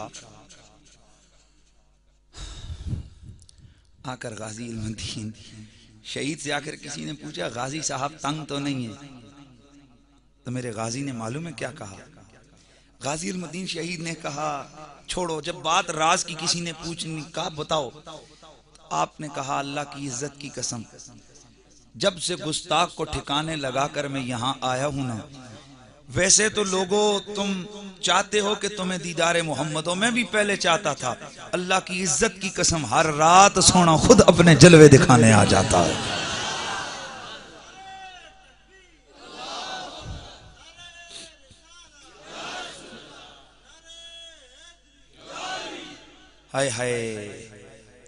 आकर गाजी इल्मुद्दीन शहीद से आकर किसी ने पूछा, गाजी साहब तंग तो नहीं है? तो मेरे गाजी ने मालूम है क्या कहा? गाजी इल्मुद्दीन शहीद ने कहा, छोड़ो, जब बात राज की किसी ने पूछनी, कहा बताओ। आपने कहा अल्लाह की इज्जत की कसम, जब से गुस्ताख को ठिकाने लगाकर मैं यहाँ आया हूं ना, वैसे तो लोगों तुम चाहते हो कि तुम्हें दीदारे मोहम्मद हो, मैं भी पहले चाहता था। अल्लाह की इज्जत की कसम, हर रात सोना खुद अपने जलवे दिखाने आ जाता है। हाय हाय,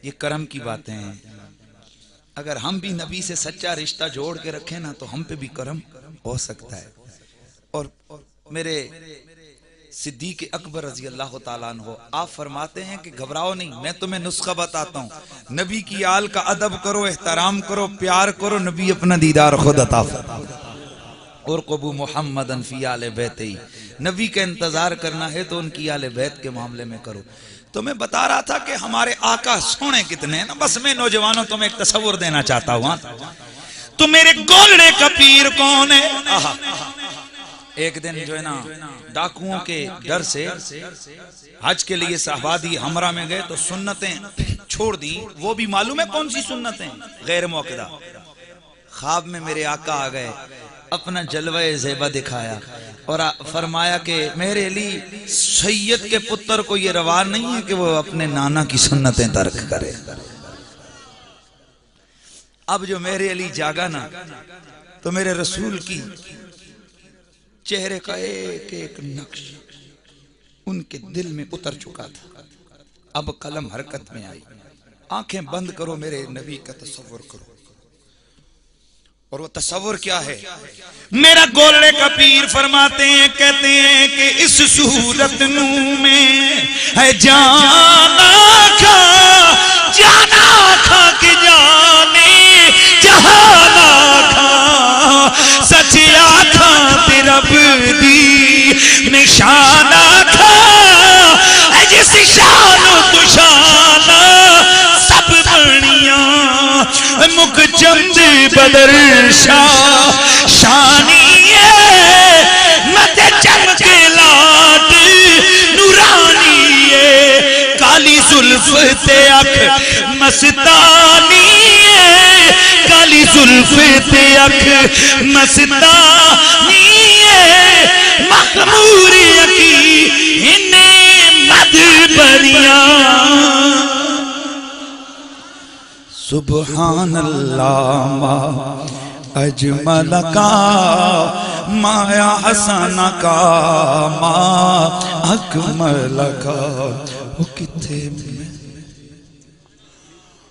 ये करम की बातें हैं। अगर हम भी नबी से सच्चा रिश्ता जोड़ के रखें ना, तो हम पे भी करम हो सकता है। और मेरे सिद्दीक अकबर रजी अल्लाह ताला अन्हु, आप फरमाते हैं कि घबराओ नहीं, मैं तुम्हें नुस्खा बताता हूँ। नबी की आल का अदब करो, एहतराम करो, प्यार करो, नबी अपना दीदार खुद अता फरमाए। और कबू मोहम्मदन फी आले बैती, नबी का इंतजार करना है तो उनकी आले बैत के मामले में करो। तो मैं बता रहा था कि हमारे आका सोने कितने हैं ना, बस मैं नौजवानों तुम्हें एक तस्वुर देना चाहता हूं। तो मेरे गोलड़े का पीर कौन है? एक दिन जो है ना, डाकुओं के डर से हज के लिए साहबादी हमरा में गए तो सुन्नतें छोड़ दी। वो भी मालूम है कौन सी सुन्नतें, गैर मौक़िदा। ख्वाब में मेरे आका आ गए, अपना जलवा ज़ेबा दिखाया और फरमाया कि मेरे अली सैयद के पुत्र को ये रवा नहीं है कि वो अपने नाना की सुन्नतें तर्क करे। अब जो मेरे अली जागा ना, तो मेरे रसूल की चेहरे का एक एक नक्श उनके दिल में उतर चुका था। अब कलम हरकत में आई, आंखें बंद करो, मेरे नबी का तसव्वुर करो। और वो तसव्वुर क्या है? मेरा गोले का पीर फरमाते हैं, कहते हैं कि इस सूरत में है जाना खा के जाने जहाना खा, सच आखा रब दी निशाना खा, जिस शान कुशाना सब बनिया मुख चंद बदर शाह शानी मत चमके लाट नूरानी, काली जुल्फ ते अख मस्तानी, काली जुल्फ ते अख मस्तानी, मखमूर अकी इन्हें मद बरिया। सुबहान अल्लाह मा अजमल का माया हसन का मा अकमल का।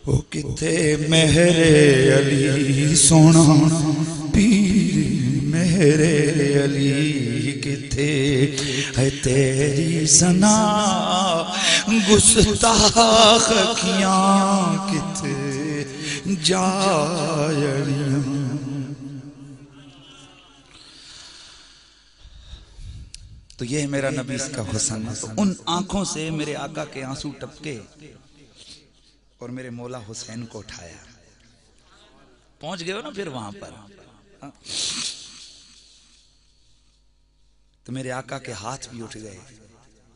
वो किथे मेरे अली सोना पीर मेरे मेरे अली किथे है तेरी सना, गुस्ताख अखियां किथे जायड़ियां। तो ये है मेरा नबी का हुस्न। तो उन आंखों से मेरे आका के आंसू टपके और मेरे मौला हुसैन को उठाया। पहुंच गए हो ना फिर वहां पर। तो मेरे आका के हाथ भी उठ गए।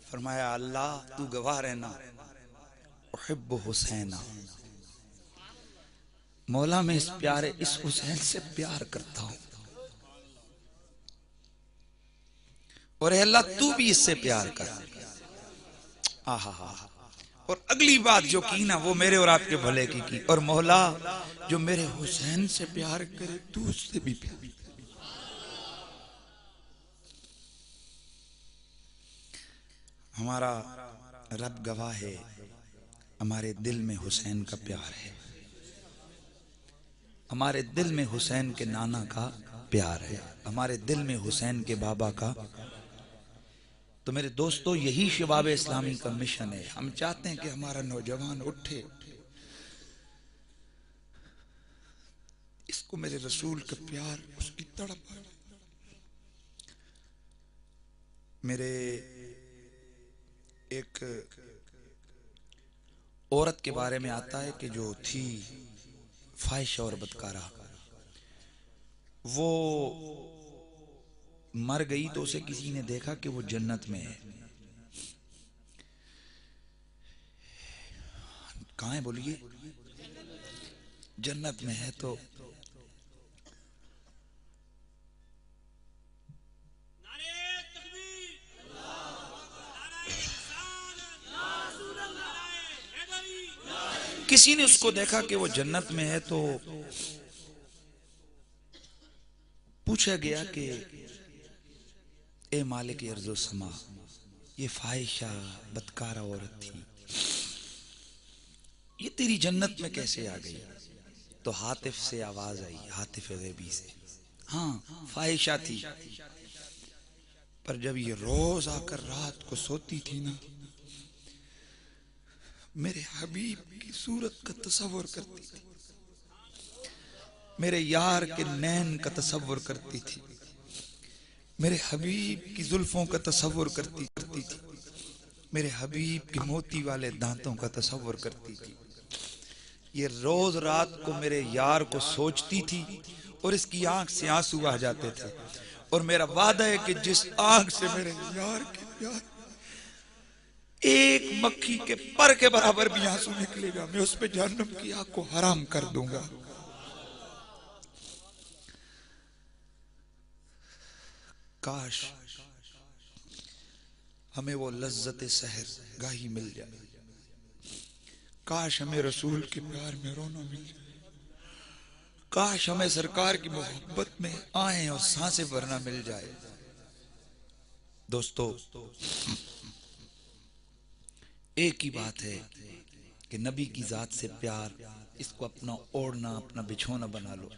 फरमाया अल्लाह तू गवाह रहना, उहिब्बु हुसैना, मौला मैं इस प्यारे इस हुसैन से प्यार करता हूं, और अल्लाह तू भी इससे प्यार कर। आहा हा। और अगली बात जो की ना वो मेरे और आपके भले की और मौला जो मेरे हुसैन से प्यार करे तू उससे भी प्यार। हमारा रब गवाह है, हमारे दिल में हुसैन का प्यार है, हमारे दिल में हुसैन के नाना का प्यार है, हमारे दिल में हुसैन के बाबा का। तो मेरे दोस्तों यही शबाब इस्लामी का मिशन है। हम चाहते हैं कि हमारा नौजवान उठे, इसको मेरे रसूल का प्यार, उसकी तड़प। मेरे एक औरत के बारे में आता है कि जो थी फाहिश और बदकारा, वो मर गई तो उसे किसी ने देखा कि वो जन्नत में है। कहां है बोलिए? जन्नत में है। तो किसी ने उसको देखा कि वो जन्नत में है, तो पूछा गया कि ए मालिक अर्ज़ो समा, ये फाहिशा बदकारा औरत थी, ये तेरी जन्नत में कैसे आ गई? तो हातिफ से आवाज आई, हातिफ गैबी से, हाँ फाहिशा थी, पर जब ये रोज आकर रात को सोती थी ना, मेरे हबीब की सूरत का तसव्वुर करती थी, मेरे यार के नैन का तसव्वुर करती थी, मेरे हबीब की जुल्फों का तसव्वुर करती थी, मेरे हबीब के मोती वाले दांतों का तसव्वुर करती थी। ये रोज रात को मेरे यार को सोचती थी और इसकी आंख से आंसू आ जाते थे। और मेरा वादा है कि जिस आंख से मेरे यार के प्यार एक मक्खी के पर के बराबर भी आंसू निकलेगा, मैं उस पे जहन्नम की आग को हराम कर दूंगा। काश हमें वो लज्जत सहर गाही मिल जाए, काश हमें रसूल के प्यार में रोना मिल जाए, काश हमें सरकार की मोहब्बत में आए और सांसें भरना मिल जाए। दोस्तों एक ही बात है कि नबी की जात से प्यार, इसको अपना ओढ़ना, अपना बिछोना बना लो।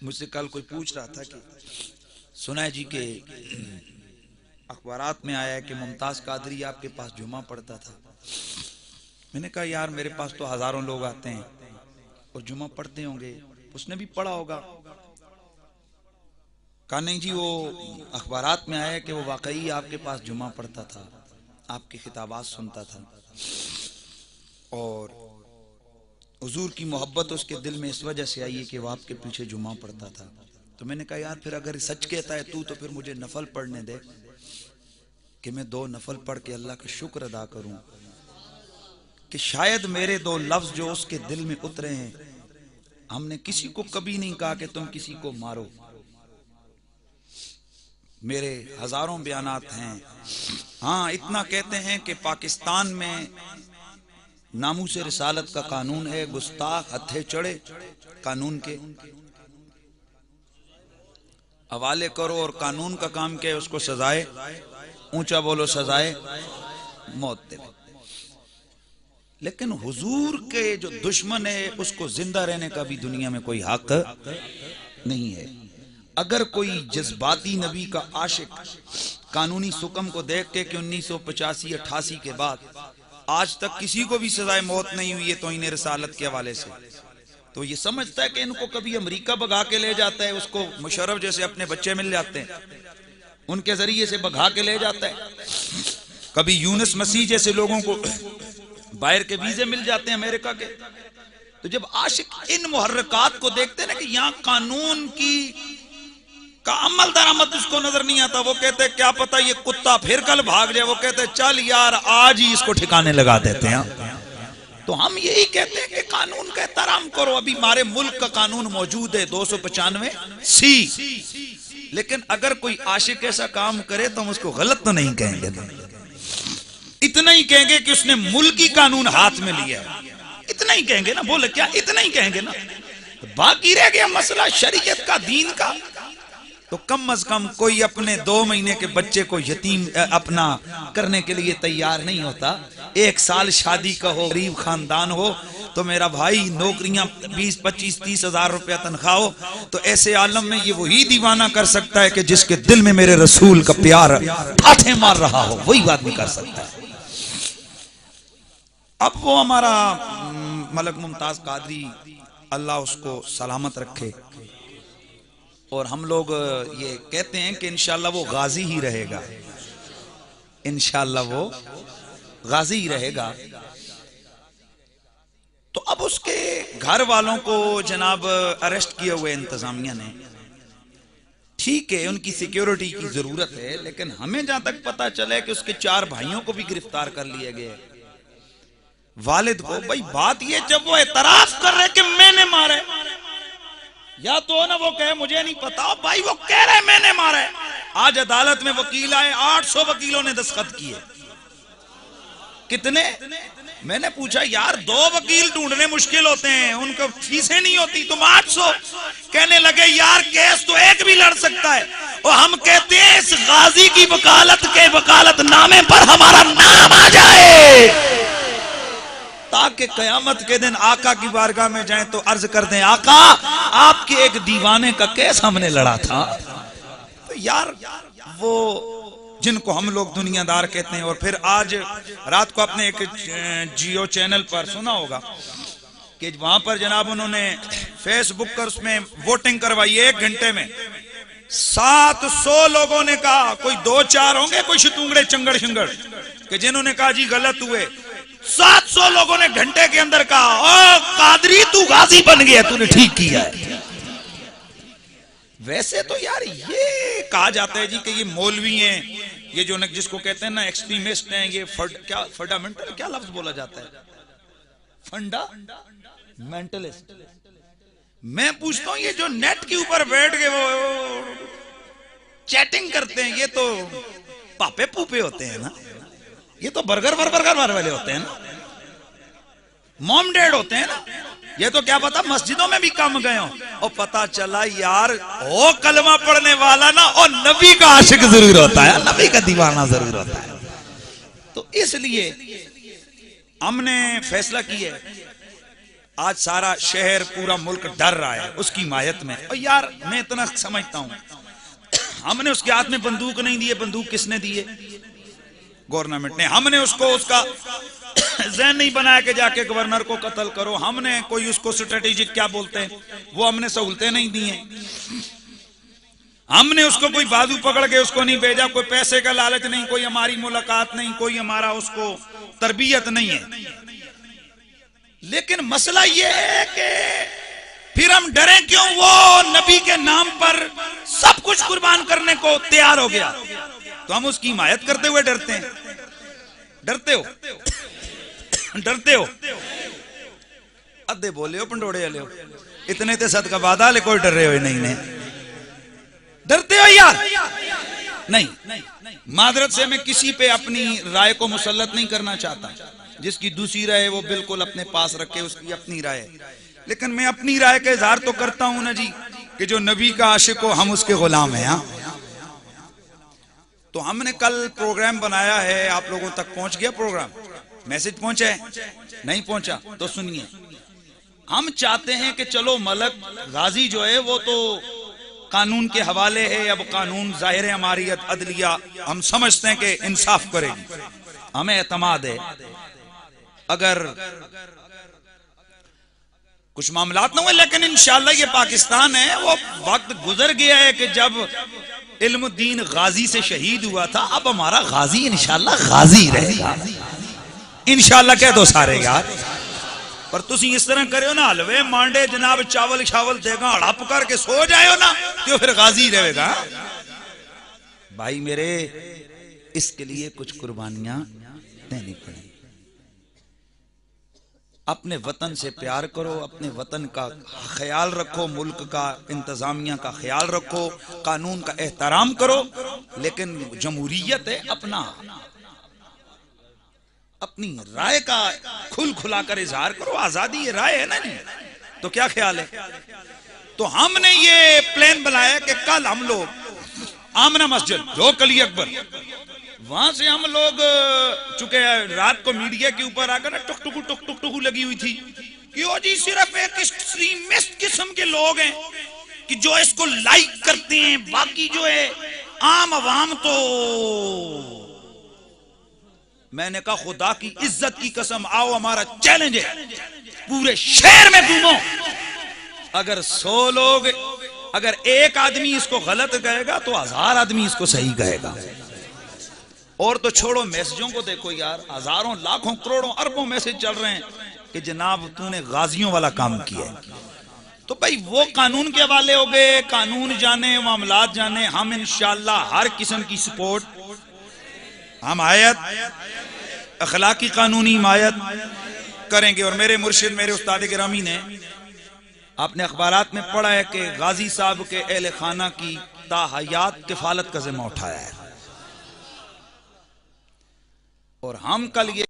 मुझसे कल कोई पूछ रहा था कि सुना है जी के अखबारात में आया है कि मुमताज कादरी आपके पास जुमा पढ़ता था। मैंने कहा यार मेरे पास तो हजारों लोग आते हैं और जुमा पढ़ते होंगे, उसने भी पढ़ा होगा। कहा नहीं जी, वो अखबारात में आया है कि वो वाकई आपके पास जुमा पढ़ता था, आपकी खिताबात सुनता था और हुजूर की मोहब्बत उसके दिल में इस वजह से आई है कि वो आपके पीछे जुमा पढ़ता था। तो मैंने कहा यार फिर अगर सच कहता है तू, तो फिर मुझे नफल पढ़ने दे कि मैं 2 नफल पढ़ के अल्लाह का शुक्र अदा करूं कि शायद मेरे 2 लफ्ज जो उसके दिल में उतरे हैं। हमने किसी को कभी नहीं कहा कि तुम किसी को मारो, मेरे हजारों बयानात हैं। हाँ इतना कहते हैं कि पाकिस्तान में नामूस रिसालत का कानून है, गुस्ताख हत्थे चढ़े कानून के हवाले करो, और कानून का काम क्या है, उसको सजाए, ऊंचा बोलो, सजाए मौत दे। लेकिन हुजूर के जो दुश्मन है उसको जिंदा रहने का भी दुनिया में कोई हक नहीं है। अगर कोई जज्बाती नबी का आशिक कानूनी सुकम को देख के कि 1985-88 के बाद आज तक किसी को भी सजाए मौत नहीं हुई है तौहीन रिसालत के हवाले से, तो ये समझता है कि इनको कभी अमेरिका भगा के ले जाता है, उसको मुशर्रफ जैसे अपने बच्चे मिल जाते हैं, उनके जरिए से भगा के ले जाता है, कभी यूनुस मसीह जैसे लोगों को बाहर के वीजे मिल जाते हैं अमेरिका के। तो जब आशिक इन मुहर्रकात को देखते हैं ना कि यहाँ कानून का अमल दरामद उसको नजर नहीं आता, वो कहते क्या पता ये कुत्ता फिर कल भाग जाए, वो कहते चल यार आज ही इसको ठिकाने लगा देते हैं। तो हम यही कहते हैं कि कानून का एहतराम करो। अभी हमारे मुल्क का कानून मौजूद है 295C, लेकिन अगर कोई आशिक ऐसा काम करे तो हम उसको गलत तो नहीं कहेंगे, इतना ही कहेंगे कि उसने मुल्की कानून हाथ में लिया है, इतना ही कहेंगे ना। बोले क्या? इतना ही कहेंगे ना। बाकी रह गया मसला शरीयत का, दीन का, तो कम अज कम कोई अपने 2 महीने के बच्चे को यतीम अपना करने के लिए तैयार नहीं होता। 1 साल शादी का हो, गरीब खानदान हो, तो मेरा भाई नौकरियां 20, 25, 30 हजार रुपया तनख्वाह हो, तो ऐसे आलम में ये वही दीवाना कर सकता है कि जिसके दिल में मेरे रसूल का प्यार ठाठे मार रहा हो, वही आदमी कर सकता है। अब वो हमारा मलक मुमताज कादरी, अल्लाह उसको सलामत रखे, और हम लोग ये कहते हैं कि इंशाअल्लाह वो गाजी ही रहेगा, इंशाअल्लाह वो गाजी ही रहेगा। तो अब उसके घर वालों को जनाब अरेस्ट किए हुए इंतजामिया ने, ठीक है उनकी सिक्योरिटी की जरूरत है, लेकिन हमें जहां तक पता चला है कि उसके 4 भाइयों को भी गिरफ्तार कर लिया गया, वालिद को। भाई बात ये, जब वो एतराफ कर रहे कि मैंने मारा, या तो ना वो कहे मुझे नहीं पता, भाई वो कह रहे मैंने मारा है। आज अदालत में वकील आए, 800 वकीलों ने दस्तखत किए। कितने? मैंने पूछा यार 2 वकील ढूंढने मुश्किल होते हैं, उनको फीसें नहीं होती, तुम 800। कहने लगे यार केस तो एक भी लड़ सकता है, और हम कहते हैं इस गाजी की वकालत के वकालतनामे पर हमारा नाम आ जाए, ताकि कयामत के दिन आका की बारगाह में जाएं तो अर्ज कर दें आका आपके एक दीवाने का केस हमने लड़ा था। तो यार वो जिनको हम लोग दुनियादार कहते हैं, और फिर आज रात को आपने एक जियो चैनल पर सुना होगा कि वहां पर जनाब उन्होंने फेसबुक पर उसमें वोटिंग करवाई 1 घंटे में। 700 लोगों ने कहा, कोई 2-4 होंगे कोई शतुंगड़े चंगड़ शिंगड़ कि जिन्होंने कहा जी गलत हुए। 700 लोगों ने घंटे के अंदर कहा ओ कादरी तू गाजी बन गया, तूने ठीक किया है। वैसे तो यार ये कहा जाता है जी कि ये मौलवी हैं, ये जो जिसको कहते हैं ना एक्सट्रीमिस्ट हैं, ये क्या फंडामेंटल क्या लफ्ज बोला जाता है, फंडामेंटलिस्ट। मैं पूछता हूं ये जो नेट के ऊपर बैठ के वो चैटिंग करते हैं, ये तो पापे पूपे होते हैं ना, ये तो बर्गर वाले होते हैं ना, मॉम डैड होते हैं ना। ये तो क्या पता मस्जिदों में भी कम गए हो, और पता चला यार ओ कलमा पढ़ने वाला ना और नबी का आशिक जरूर होता है, नबी का दीवाना जरूर होता है। तो इसलिए हमने फैसला किया है, आज सारा शहर पूरा मुल्क डर रहा है उसकी हिमायत में। और यार मैं इतना समझता हूं, हमने उसके हाथ में बंदूक नहीं दी है, बंदूक किसने दी है? गवर्नमेंट ने। हमने उसको उसका जहन नहीं बनाया कि जाके गवर्नर को कत्ल करो, हमने कोई उसको स्ट्रेटेजिक क्या बोलते हैं वो हमने सहूलतें नहीं दी हैं, हमने उसको कोई बाजू पकड़ के उसको नहीं भेजा, कोई पैसे का लालच नहीं, कोई हमारी मुलाकात नहीं, कोई हमारा उसको तरबियत नहीं है। लेकिन मसला ये है कि फिर हम डरे क्यों? वो नबी के नाम पर सब कुछ कुर्बान करने को तैयार हो गया, तो हम उसकी हिमायत करते हुए डरते हैं। डरते हो डरते हो अद्धे बोले हो पंडोड़े वाले हो, इतने ते सदका वादा ले कोई डर रहे हो नहीं ने, डरते हो यार? नहीं, मादरत से मैं किसी पे अपनी राय को मुसल्लत नहीं करना चाहता, जिसकी दूसरी राय वो बिल्कुल अपने पास रखे, उसकी अपनी राय। लेकिन मैं अपनी राय का इजहार तो करता हूं ना जी कि जो नबी का आशिक हो हम उसके गुलाम हैं। हाँ, तो हमने कल प्रोग्राम बनाया है, आप लोगों तक पहुंच गया प्रोग्राम? मैसेज पहुंचा है? नहीं पहुंचा तो सुनिए। हम चाहते हैं कि चलो मलक गाजी जो है वो तो कानून के हवाले है। अब कानून जाहिर है हमारी अदलिया हम समझते हैं कि इंसाफ करेगी, हमें एतमाद है। अगर कुछ मामलात न हुए, लेकिन इंशाअल्लाह ये पाकिस्तान है, वो वक्त गुजर गया है कि जब इल्मुद्दीन गाजी से शहीद हुआ था। अब हमारा गाजी इंशाअल्लाह गाजी रहेगा, इंशाअल्लाह कह दो सारे यार। पर तुसी इस तरह करो ना, हलवे मांडे जनाब चावल छावल देगा हड़प करके सो जाओ ना, तो फिर गाजी रहेगा। भाई मेरे, इसके लिए कुछ कुर्बानियां देनी पड़ेगी। अपने वतन से प्यार करो, अपने वतन का ख्याल रखो, मुल्क का इंतजामिया का ख्याल रखो, कानून का एहतराम करो। लेकिन जमहूरियत है, अपनी राय का खुल खुला कर इजहार करो, आजादी ये राय है ना। नहीं तो क्या ख्याल है? तो हमने ये प्लान बनाया कि कल हम लोग आमना मस्जिद जो कली अकबर, वहां से हम लोग, चूंकि रात को मीडिया के ऊपर आकर ना टुक लगी हुई थी कि वो जी सिर्फ एक एक्सट्रीमिस्ट किस्म के लोग हैं कि जो इसको लाइक करते हैं, बाकी जो है आम आवाम तो। मैंने कहा खुदा की इज्जत की कसम, आओ हमारा चैलेंज है, पूरे शहर में घूमो, अगर 100 लोग, अगर एक आदमी इसको गलत कहेगा तो 1000 आदमी इसको सही कहेगा। और तो छोड़ो, मैसेजों को देखो यार, हजारों लाखों करोड़ों अरबों मैसेज चल रहे हैं कि जनाब तूने गाजियों वाला काम किया है। तो भाई वो कानून के हवाले हो गए, कानून जाने, मामलात जाने। हम इंशाअल्लाह हर किस्म की सपोर्ट, हम आयत अखलाकी कानूनी हिमायत करेंगे। और मेरे मुर्शिद, मेरे उस्ताद गिरामी ने, आपने अखबारात में पढ़ा है कि गाजी साहब के अहले खाना की ताहयात किफालत का जिम्मा उठाया है। और हम कल ये